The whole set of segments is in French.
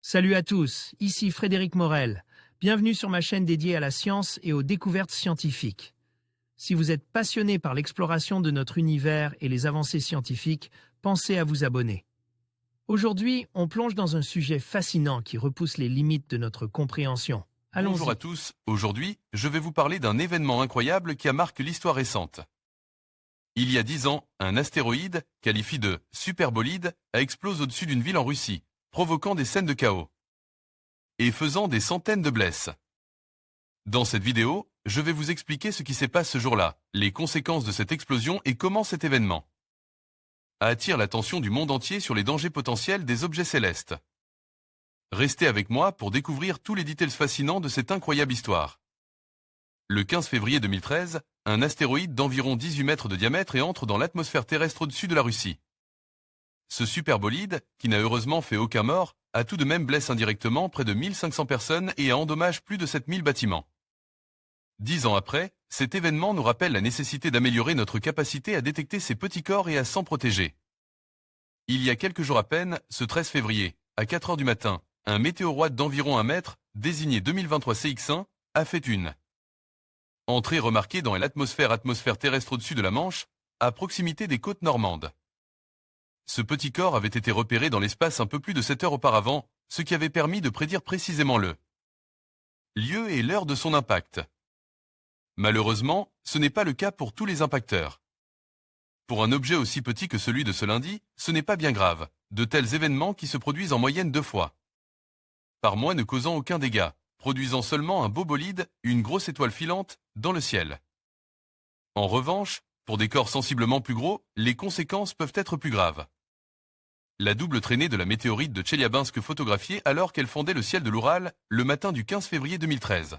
Salut à tous, ici Frédéric Morel. Bienvenue sur ma chaîne dédiée à la science et aux découvertes scientifiques. Si vous êtes passionné par l'exploration de notre univers et les avancées scientifiques, pensez à vous abonner. Aujourd'hui, on plonge dans un sujet fascinant qui repousse les limites de notre compréhension. Bonjour Allons-y. à tous, aujourd'hui, je vais vous parler d'un événement incroyable qui a marqué l'histoire récente. Il y a 10 ans, un astéroïde, qualifié de superbolide, a explosé au-dessus d'une ville en Russie, provoquant des scènes de chaos et faisant des centaines de blesses. Dans cette vidéo, je vais vous expliquer ce qui s'est passé ce jour-là, les conséquences de cette explosion et comment cet événement attire l'attention du monde entier sur les dangers potentiels des objets célestes. Restez avec moi pour découvrir tous les détails fascinants de cette incroyable histoire. Le 15 février 2013, un astéroïde d'environ 18 mètres de diamètre entre dans l'atmosphère terrestre au-dessus de la Russie. Ce superbolide, qui n'a heureusement fait aucun mort, a tout de même blessé indirectement près de 1500 personnes et a endommagé plus de 7000 bâtiments. 10 ans après, cet événement nous rappelle la nécessité d'améliorer notre capacité à détecter ces petits corps et à s'en protéger. Il y a quelques jours à peine, ce 13 février, à 4 heures du matin, un météoroïde d'environ 1 mètre, désigné 2023 CX1, a fait une entrée remarquée dans l'atmosphère terrestre au-dessus de la Manche, à proximité des côtes normandes. Ce petit corps avait été repéré dans l'espace un peu plus de 7 heures auparavant, ce qui avait permis de prédire précisément le lieu et l'heure de son impact. Malheureusement, ce n'est pas le cas pour tous les impacteurs. Pour un objet aussi petit que celui de ce lundi, ce n'est pas bien grave, de tels événements qui se produisent en moyenne 2 fois par mois ne causant aucun dégât, produisant seulement un beau bolide, une grosse étoile filante, dans le ciel. En revanche, pour des corps sensiblement plus gros, les conséquences peuvent être plus graves. La double traînée de la météorite de Tcheliabinsk photographiée alors qu'elle fondait le ciel de l'Oural, le matin du 15 février 2013.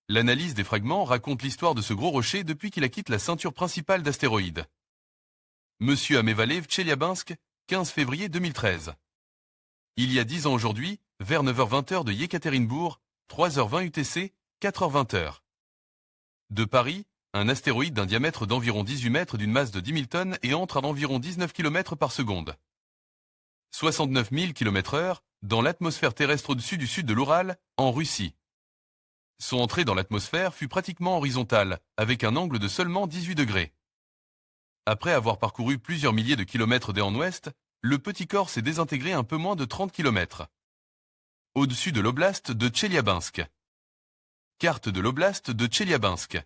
L'analyse des fragments raconte l'histoire de ce gros rocher depuis qu'il acquitte la ceinture principale d'astéroïdes. Monsieur Amevalev Tcheliabinsk, 15 février 2013. Il y a 10 ans aujourd'hui, vers 9h20 de Yekaterinbourg, 3h20 UTC, 4h20. De Paris, un astéroïde d'un diamètre d'environ 18 mètres d'une masse de 10 000 tonnes et entre à environ 19 km par seconde. 69 000 km/h, dans l'atmosphère terrestre au-dessus du sud de l'Oural, en Russie. Son entrée dans l'atmosphère fut pratiquement horizontale, avec un angle de seulement 18 degrés. Après avoir parcouru plusieurs milliers de kilomètres d'est en ouest, le petit corps s'est désintégré un peu moins de 30 km. Au-dessus de l'oblast de Tcheliabinsk. Carte de l'oblast de Tcheliabinsk.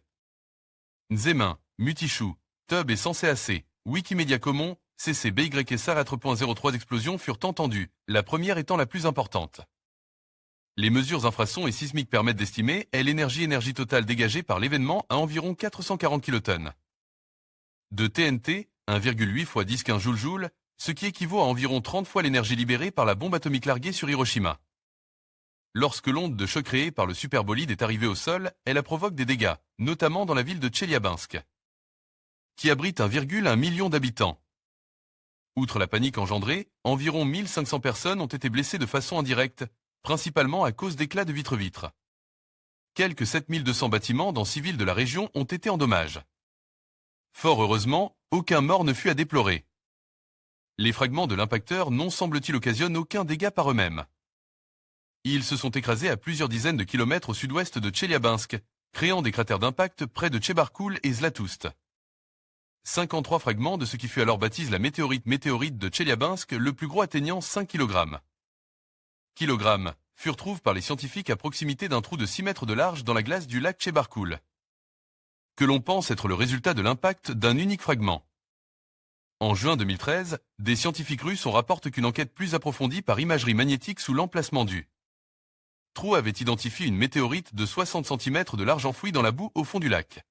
Nzemin, Mutichou, Tub et Sensé Wikimedia Commons, CC BY et SAR 4.03 explosions furent entendues, la première étant la plus importante. Les mesures infrasons et sismiques permettent d'estimer l'énergie totale dégagée par l'événement à environ 440 kilotonnes. De TNT, 1,8 x 10-15 joules, ce qui équivaut à environ 30 fois l'énergie libérée par la bombe atomique larguée sur Hiroshima. Lorsque l'onde de choc créée par le superbolide est arrivée au sol, elle a provoqué des dégâts, notamment dans la ville de Tcheliabinsk, qui abrite 1,1 million d'habitants. Outre la panique engendrée, environ 1500 personnes ont été blessées de façon indirecte, principalement à cause d'éclats de vitres. Quelques 7200 bâtiments dans 6 villes de la région ont été endommagés. Fort heureusement, aucun mort ne fut à déplorer. Les fragments de l'impacteur non semble-t-il occasionnent aucun dégât par eux-mêmes. Ils se sont écrasés à plusieurs dizaines de kilomètres au sud-ouest de Tcheliabinsk, créant des cratères d'impact près de Tchebarkoul et Zlatoust. 53 fragments de ce qui fut alors baptisé la météorite de Tcheliabinsk, le plus gros atteignant 5 kg. Kilogrammes furent trouvés par les scientifiques à proximité d'un trou de 6 mètres de large dans la glace du lac Tchebarkoul, que l'on pense être le résultat de l'impact d'un unique fragment. En juin 2013, des scientifiques russes rapportent qu'une enquête plus approfondie par imagerie magnétique sous l'emplacement du trou avait identifié une météorite de 60 cm de large enfouie dans la boue au fond du lac.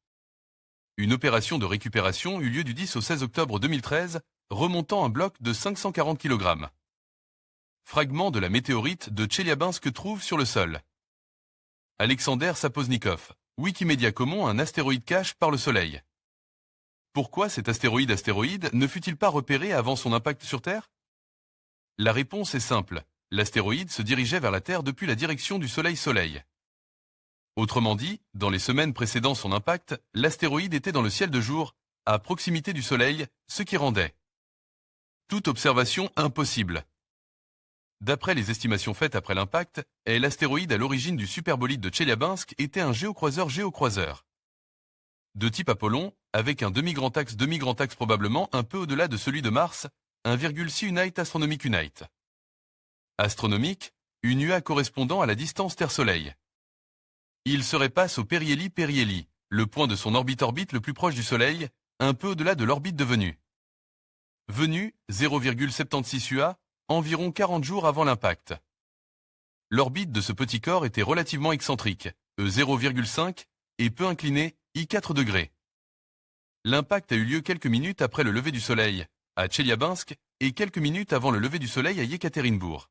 Une opération de récupération eut lieu du 10 au 16 octobre 2013, remontant un bloc de 540 kg. Fragment de la météorite de Tcheliabinsk trouve sur le sol. Alexander Sapoznikov, Wikimedia Commons, un astéroïde cache par le Soleil. Pourquoi cet astéroïde ne fut-il pas repéré avant son impact sur Terre? La réponse est simple. L'astéroïde se dirigeait vers la Terre depuis la direction du Soleil. Autrement dit, dans les semaines précédant son impact, l'astéroïde était dans le ciel de jour, à proximité du Soleil, ce qui rendait toute observation impossible. D'après les estimations faites après l'impact, l'astéroïde à l'origine du superbolide de Tcheliabinsk était un géocroiseur. De type Apollon, avec un demi-grand axe probablement un peu au-delà de celui de Mars, 1,6 Unite Astronomic Unite. Astronomique, une UA correspondant à la distance Terre-Soleil. Il se repasse au Perihélie, le point de son orbite le plus proche du Soleil, un peu au-delà de l'orbite de Vénus. Vénus, 0,76 UA, environ 40 jours avant l'impact. L'orbite de ce petit corps était relativement excentrique, E0,5, et peu inclinée, I4 degrés. L'impact a eu lieu quelques minutes après le lever du Soleil, à Tcheliabinsk, et quelques minutes avant le lever du Soleil à Yekaterinbourg.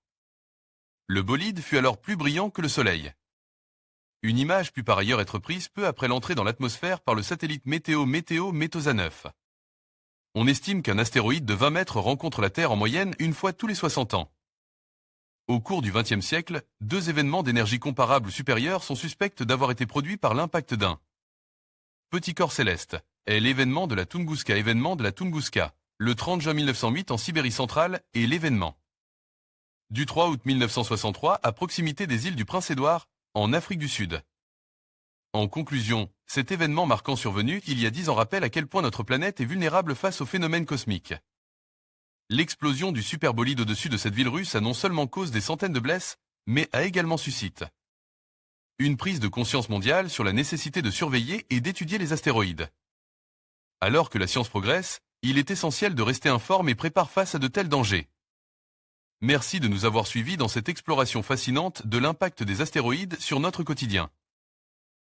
Le bolide fut alors plus brillant que le Soleil. Une image put par ailleurs être prise peu après l'entrée dans l'atmosphère par le satellite Météo-Métosa 9. On estime qu'un astéroïde de 20 mètres rencontre la Terre en moyenne une fois tous les 60 ans. Au cours du XXe siècle, 2 événements d'énergie comparable ou supérieure sont suspects d'avoir été produits par l'impact d'un petit corps céleste, est l'événement de la Tunguska, le 30 juin 1908 en Sibérie centrale, et l'événement du 3 août 1963 à proximité des îles du Prince-Édouard, en Afrique du Sud. En conclusion, cet événement marquant survenu il y a 10 ans rappelle à quel point notre planète est vulnérable face aux phénomènes cosmiques. L'explosion du superbolide au-dessus de cette ville russe a non seulement cause des centaines de blesses, mais a également suscité une prise de conscience mondiale sur la nécessité de surveiller et d'étudier les astéroïdes. Alors que la science progresse, il est essentiel de rester informe et prépare face à de tels dangers. Merci de nous avoir suivis dans cette exploration fascinante de l'impact des astéroïdes sur notre quotidien.